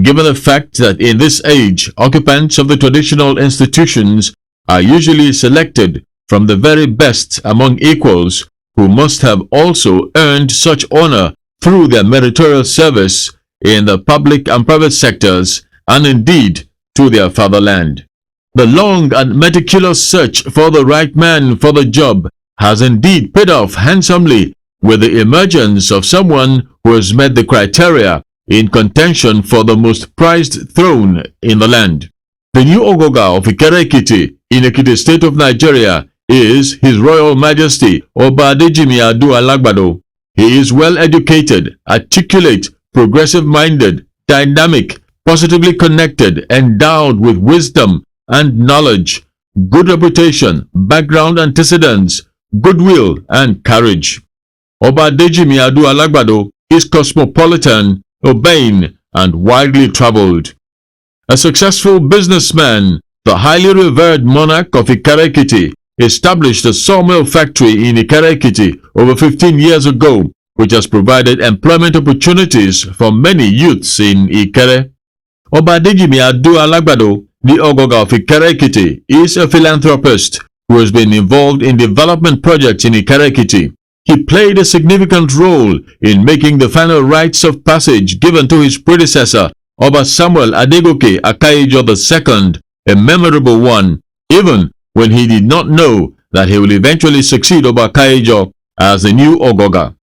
given the fact that in this age, occupants of the traditional institutions are usually selected from the very best among equals who must have also earned such honor through their meritorious service in the public and private sectors and indeed to their fatherland. The long and meticulous search for the right man for the job has indeed paid off handsomely with the emergence of someone who has met the criteria in contention for the most prized throne in the land. The new Ogoga of Ikere Ekiti in Ekiti State of Nigeria is His Royal Majesty Oba Adejimi Adu Alagbado. He is well educated, articulate, progressive-minded, dynamic, positively connected, endowed with wisdom and knowledge, good reputation, background antecedents, goodwill, and courage. Oba Adejimi Adu Alagbado is cosmopolitan, urbane, and widely traveled. A successful businessman, the highly revered monarch of Ikere Ekiti established a sawmill factory in Ikere Ekiti over 15 years ago, which has provided employment opportunities for many youths in Ikere. Oba Adejimi Adu Alagbado, the Ogoga of Ikere Ekiti, is a philanthropist who has been involved in development projects in Ikere Ekiti. He played a significant role in making the final rites of passage given to his predecessor, Oba Samuel Adegoke Akayejo II, a memorable one, even when he did not know that he will eventually succeed Oba Akayejo as the new Ogoga.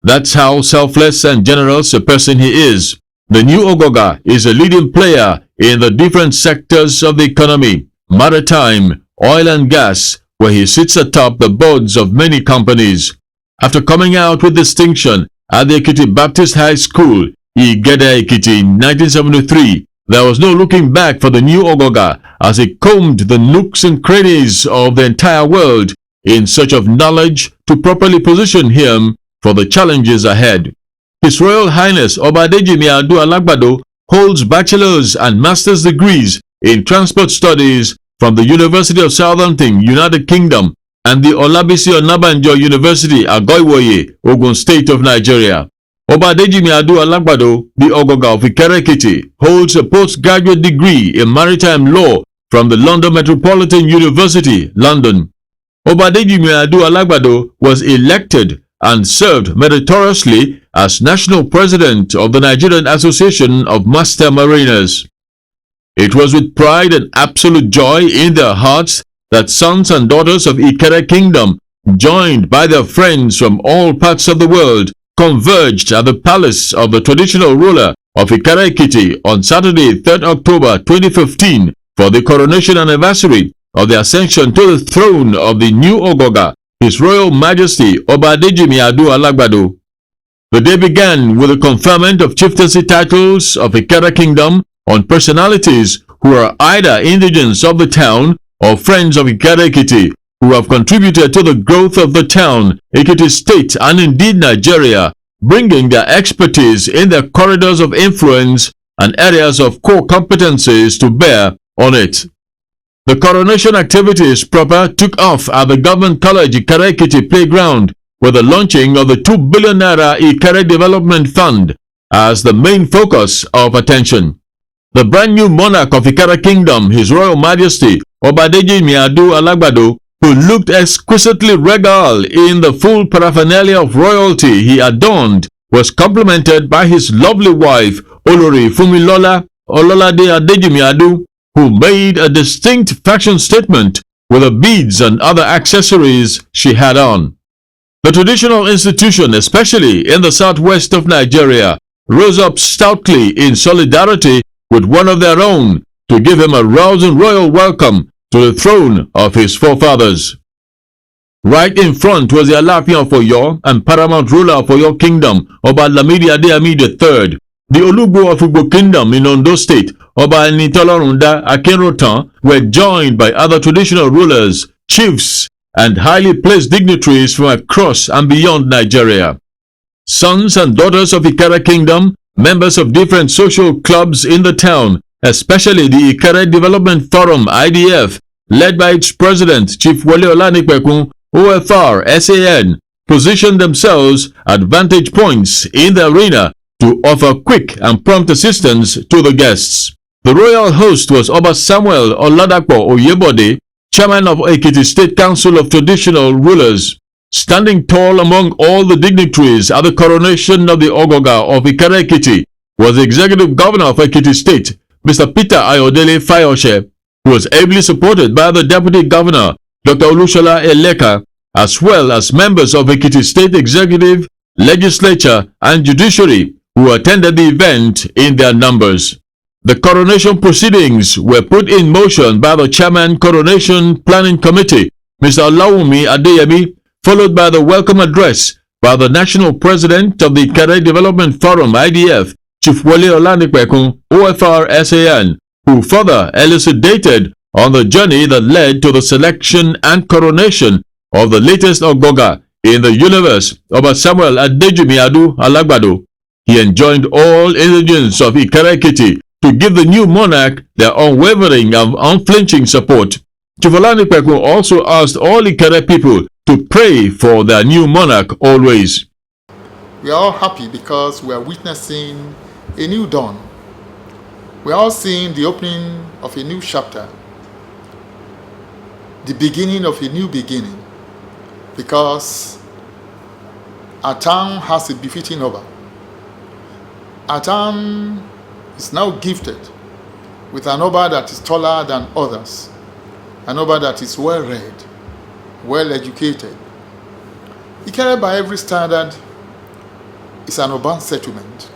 That's how selfless and generous a person he is. The new Ogoga is a leading player in the different sectors of the economy, maritime, oil and gas, where he sits atop the boards of many companies. After coming out with distinction at the Ekiti Baptist High School, Ikere Ekiti in 1973, there was no looking back for the new Ogoga as he combed the nooks and crannies of the entire world in search of knowledge to properly position him for the challenges ahead. His Royal Highness Oba Adejimi Adu Alagbado holds bachelor's and master's degrees in transport studies from the University of Southampton, United Kingdom, and the Olabisi Onabanjo University, Agoiwoye, Ogun State of Nigeria. Oba Adejimi Adu Alagbado, the Ogoga of Ikere Ekiti, holds a postgraduate degree in maritime law from the London Metropolitan University, London. Oba Adejimi Adu Alagbado was elected and served meritoriously as National President of the Nigerian Association of Master Mariners. It was with pride and absolute joy in their hearts that sons and daughters of Ikere Kingdom, joined by their friends from all parts of the world, converged at the palace of the traditional ruler of Ikere Ekiti on Saturday, 3rd October 2015 for the coronation anniversary of the ascension to the throne of the new Ogoga, His Royal Majesty Oba Adejimi Adu Alagbado. The day began with the conferment of chieftaincy titles of Ikere Kingdom on personalities who are either indigents of the town or friends of Ikere Ekiti who have contributed to the growth of the town, Ekiti State, and indeed Nigeria, bringing their expertise in their corridors of influence and areas of core competencies to bear on it. The coronation activities proper took off at the Government College Ikere Ekiti Playground with the launching of the 2 billion naira Ikere Development Fund as the main focus of attention. The brand new monarch of Ikere Kingdom, His Royal Majesty Oba Adejimi Adu Alagbado, who looked exquisitely regal in the full paraphernalia of royalty he adorned, was complimented by his lovely wife Olori Fumilola Ololade Adejimi Adu, who made a distinct fashion statement with the beads and other accessories she had on. The traditional institution, especially in the southwest of Nigeria, rose up stoutly in solidarity with one of their own to give him a rousing royal welcome to the throne of his forefathers. Right in front was the Alaafin of Oyo and paramount ruler of Oyo Kingdom, Oba Lamidi Adeyemi III, the Olugbo of Igbo Kingdom in Ondo State, Oba Enitolorunda Akinrotan, were joined by other traditional rulers, chiefs, and highly placed dignitaries from across and beyond Nigeria. Sons and daughters of Ikere Kingdom, members of different social clubs in the town, especially the Ikere Development Forum IDF, led by its president, Chief Wole Olanipekun, OFR, SAN, positioned themselves at vantage points in the arena to offer quick and prompt assistance to the guests. The royal host was Oba Samuel Oladapo Oyebode, chairman of Ekiti State Council of Traditional Rulers. Standing tall among all the dignitaries at the coronation of the Ogoga of Ikere Ekiti was the executive governor of Ekiti State, Mr. Peter AYODELE FAYOSE, who was ably supported by the deputy governor, Dr. OLUSOLA ELEKA, as well as members of Ekiti State Executive, Legislature, and Judiciary, who attended the event in their numbers. The coronation proceedings were put in motion by the Chairman Coronation Planning Committee, Mr. Olawumi Adeyemi, followed by the welcome address by the National President of the Ikere Development Forum IDF, Chief Wole Olanipekun, OFR-SAN, who further elucidated on the journey that led to the selection and coronation of the latest Ogoga in the universe, Oba Samuel Adejimiadu Alagbado. He enjoined all indigents of Ikere Ekiti to give the new monarch their unwavering and unflinching support. Chief Olanipekun also asked all Ikere people to pray for their new monarch always. We are all happy because we are witnessing a new dawn. We are all seeing the opening of a new chapter, the beginning of a new beginning, because our town has a befitting Oba. Our town is now gifted with an Oba that is taller than others, an Oba that is well read, well educated. Ikere, by every standard, is an urban settlement.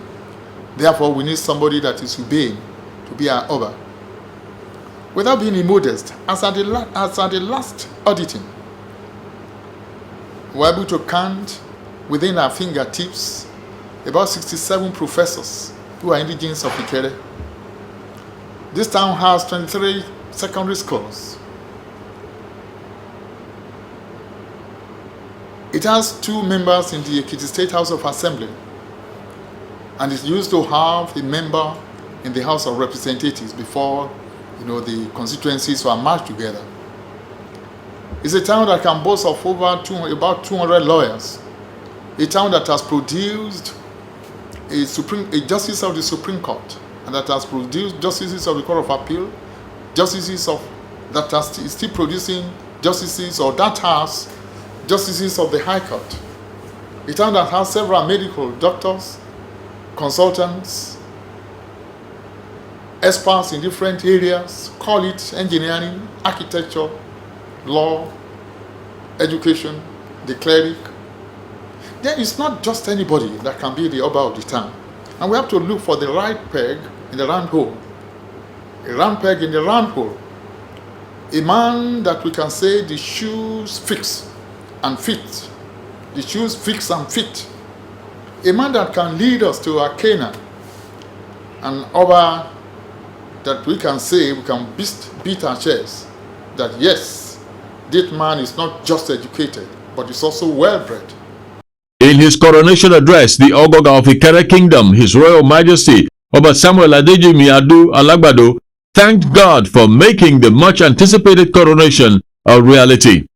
Therefore, we need somebody that is urbane to be our Oba. Without being immodest, as at the last auditing, we were able to count within our fingertips about 67 professors who are indigents of Ikere. This town has 23 secondary schools. It has 2 members in the Ekiti State House of Assembly, and it used to have a member in the House of Representatives before the constituencies were merged together. It's a town that can boast of about 200 lawyers. A town that has produced a justice of the Supreme Court, and that has produced justices of the Court of Appeal, that is still producing justices, or that has justices of the High Court. A town that has several medical doctors, consultants, experts in different areas, call it engineering, architecture, law, education, the cleric. There is not just anybody that can be the Oba of the town. And we have to look for the right peg in the round hole. A round peg in the round hole. A man that we can say the shoes fix and fit. The shoes fix and fit. A man that can lead us to our Canaan. An Oba that we can say, we can beat our chest, that yes, this man is not just educated, but is also well-bred. In his coronation address, the Ogoga of Ikere Kingdom, His Royal Majesty, Oba Samuel Adejimiadu Alagbado, thanked God for making the much-anticipated coronation a reality.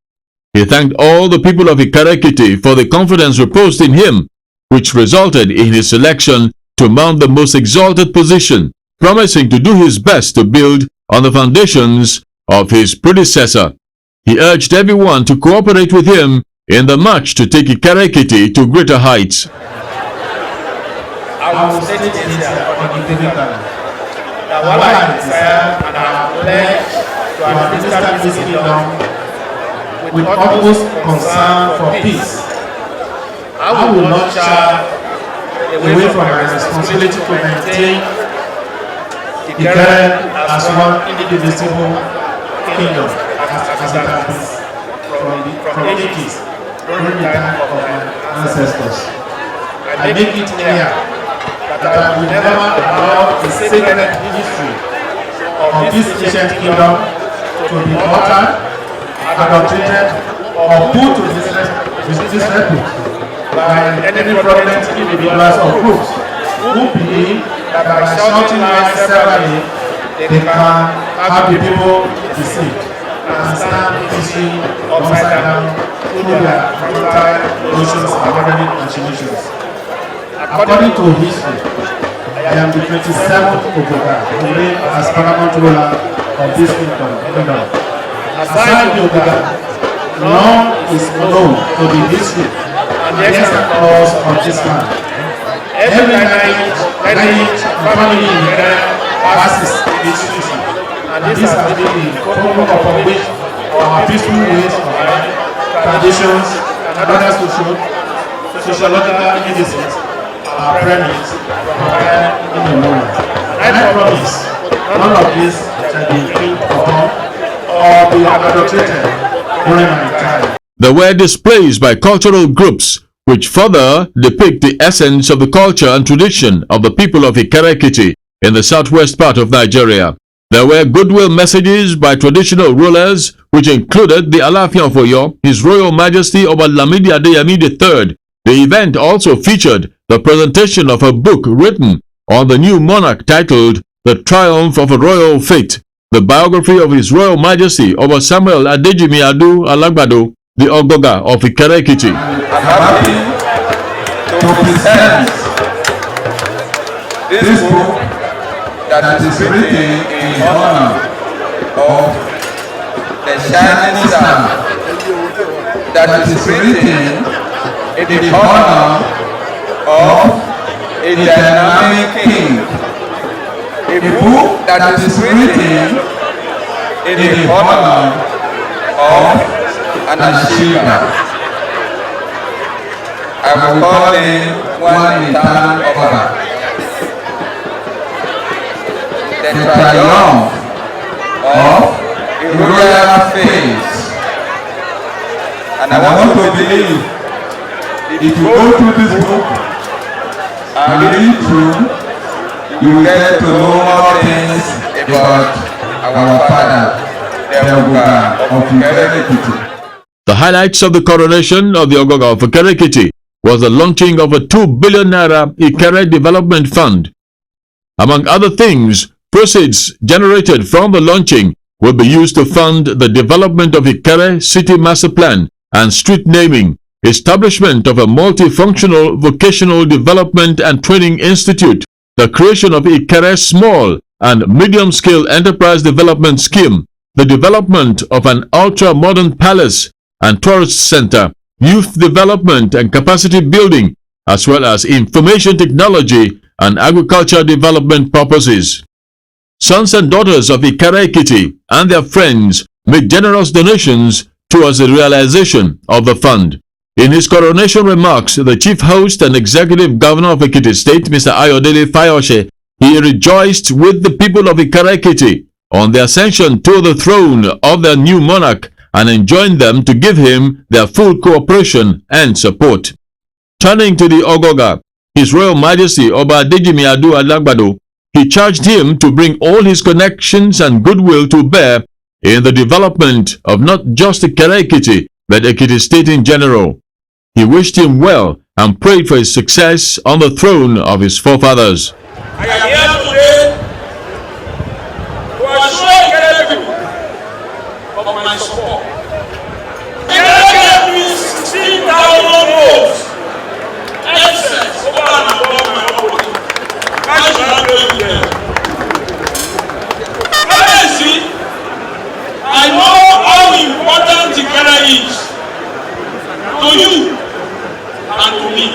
He thanked all the people of Ikere Ekiti for the confidence reposed in him, which resulted in his selection to mount the most exalted position, promising to do his best to build on the foundations of his predecessor. He urged everyone to cooperate with him in the march to take Ikere Ekiti to greater heights. I will state it unequivocally that what I desire and I have pledged to administer this kingdom with utmost concern for peace, I will not shy away from my responsibility to maintain Ikere as one indivisible kingdom, as it has been from ages during the time of my ancestors. I make it clear that I will never allow the sacred history of this ancient kingdom to be altered, adulterated, or put to disrepute by any fraudulent individuals or groups who believe that by shouting lies severally, they can have the people deceived and stand history upside down through their futile notions and government machinations. According to history, I am the 27th Ogoga who reign as paramount ruler of this kingdom. Aside the Ogoga, none is known to the history and the exact cause of this man. Every lineage and family in Ikere passes its history, and this has been the forum upon which our peaceful ways of life, traditions, and other sociological indices are premised in the moment. I promise none of this shall be infringed upon or be adulterated during my time. There were displays by cultural groups which further depict the essence of the culture and tradition of the people of Ikere Ekiti in the southwest part of Nigeria. There were goodwill messages by traditional rulers which included the Alaafin of Oyo, His Royal Majesty Oba Lamidi Adeyemi III. The event also featured the presentation of a book written on the new monarch titled The Triumph of a Royal Fate, the biography of His Royal Majesty Oba Samuel Adejimi Adu Alagbado, the Ogoga of Ikere Ekiti. I'm happy to present this book that is written in honor of the shining star, that is written in honor of a dynamic king, a book that is written in honor of an achiever. I will call him one eternal Ogoga. The triumph of a royal faith. And I want to believe if you go through this book and read through, you will get to know more things about our father, the Ogoga of Ikere Ekiti. The highlights of the coronation of the Ogoga of Ikere Ekiti was the launching of a 2 billion naira Ikere Development Fund. Among other things, proceeds generated from the launching will be used to fund the development of Ikere City Master Plan and street naming, establishment of a multifunctional vocational development and training institute, the creation of Ikere Small and Medium-Scale Enterprise Development Scheme, the development of an ultra-modern palace and tourist center, youth development and capacity building, as well as information technology and agriculture development purposes. Sons and daughters of Ikere Ekiti and their friends made generous donations towards the realization of the fund. In his coronation remarks, the chief host and executive governor of Ekiti State, Mr. AYODELE FAYOSE, he rejoiced with the people of Ikere Ekiti on the ascension to the throne of their new monarch and enjoined them to give him their full cooperation and support. Turning to the Ogoga, His Royal Majesty Oba Adejimi Adu Alagbado, he charged him to bring all his connections and goodwill to bear in the development of not just Ikere Ekiti, but Ekiti State in general. He wished him well and prayed for his success on the throne of his forefathers. I am here today to assure Ikere people of my support. Ikere gave me 16,000 votes, excess over and above my own voting. I should not blame them. I know how important Ikere is to you and to me,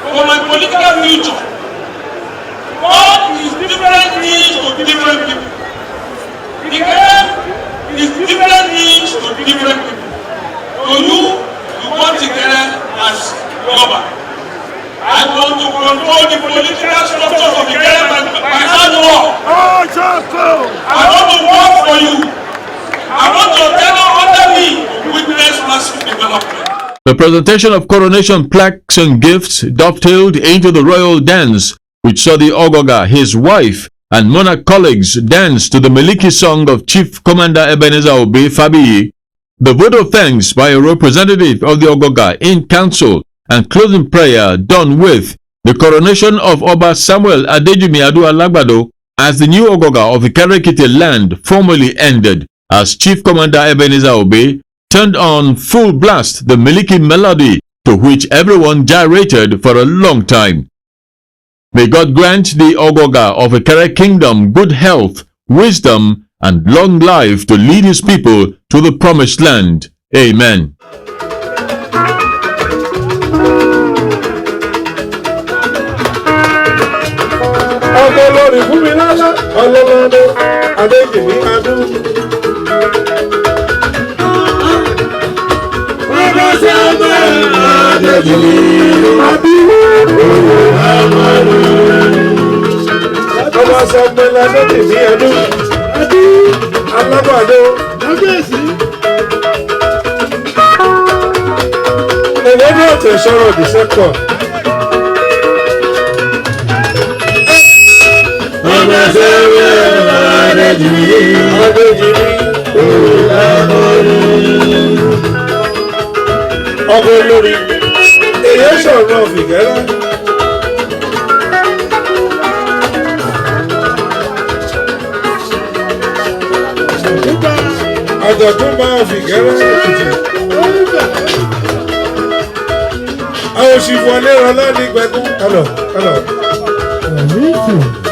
for my political future. God is different needs to different people. Ikere is different needs to different people. To you, you want Ikere as global. I want to control the political structures of Ikere by hard work. I want to work for you. I want your tenure under me to witness massive development. The presentation of coronation plaques and gifts dovetailed into the royal dance, which saw the Ogoga, his wife, and monarch colleagues dance to the Miliki song of Chief Commander Ebenezer Obe Fabiyi. The vote of thanks by a representative of the Ogoga in council and closing prayer done with the coronation of Oba Samuel Adejimi Adu Alagbado as the new Ogoga of Ikere Ekiti land formally ended, as Chief Commander Ebenezer Obe turned on full blast the Miliki melody to which everyone gyrated for a long time. May God grant the Ogoga of Ikere Kingdom good health, wisdom, and long life to lead his people to the promised land. Amen. Hello.